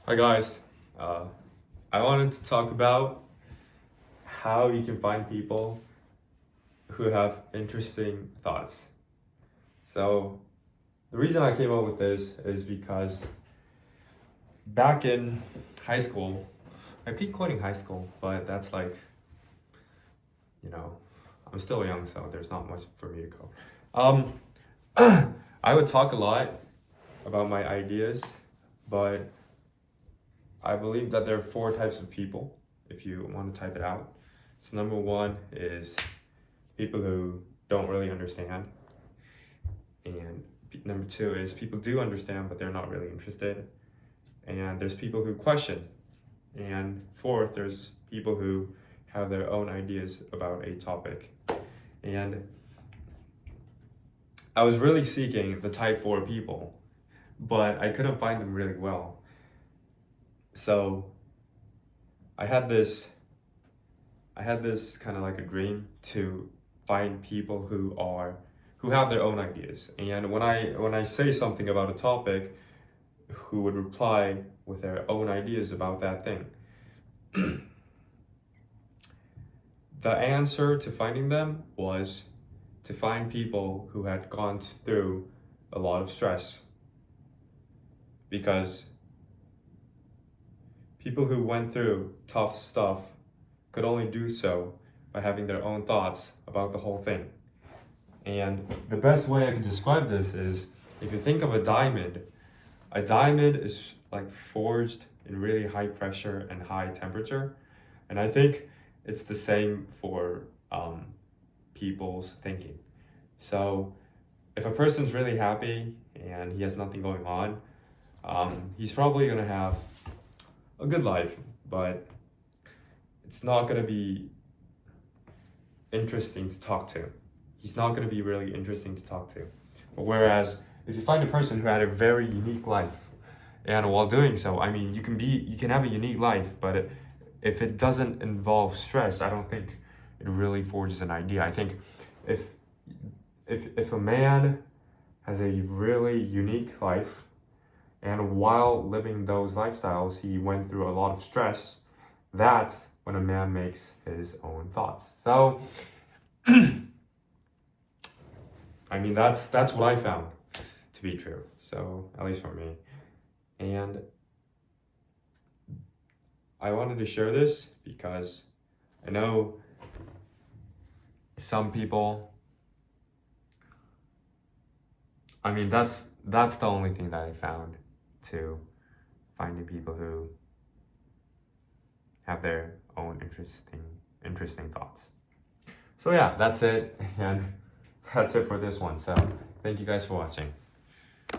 Hi guys, uh, I wanted to talk about how you can find people who have interesting thoughts. So the reason I came up with this is because back in high school, I keep quoting high school, but that's like, you know, I'm still young, so there's not much for me to go. Um, I would talk a lot about my ideas, but I believe that there are four types of people if you want to type it out. So number one is people who don't really understand. And number two is people do understand, but they're not really interested. And there's people who question. And fourth, there's people who have their own ideas about a topic. And I was really seeking the type four people, but I couldn't find them really well. So I had this kind of like a dream to find people who have their own ideas. And when I say something about a topic, who would reply with their own ideas about that thing. The answer to finding them was to find people who had gone through a lot of stress. Because people who went through tough stuff could only do so by having their own thoughts about the whole thing. And the best way I can describe this is if you think of a diamond is like forged in really high pressure and high temperature. And I think it's the same for people's thinking. So if a person's really happy and he has nothing going on, he's probably going to have a good life, but it's not going to be interesting to talk to. He's not going to be really interesting to talk to. But whereas if you find a person who had a very unique life, and while doing so, I mean, you can have a unique life, but if it doesn't involve stress, I don't think it really forges an idea. I think if a man has a really unique life, and while living those lifestyles, he went through a lot of stress, that's when a man makes his own thoughts. So, I mean, that's what I found to be true. So, at least for me. And I wanted to share this because I know some people, I mean, that's the only thing that I found to finding people who have their own interesting thoughts. So yeah, that's it. And that's it for this one. So thank you guys for watching.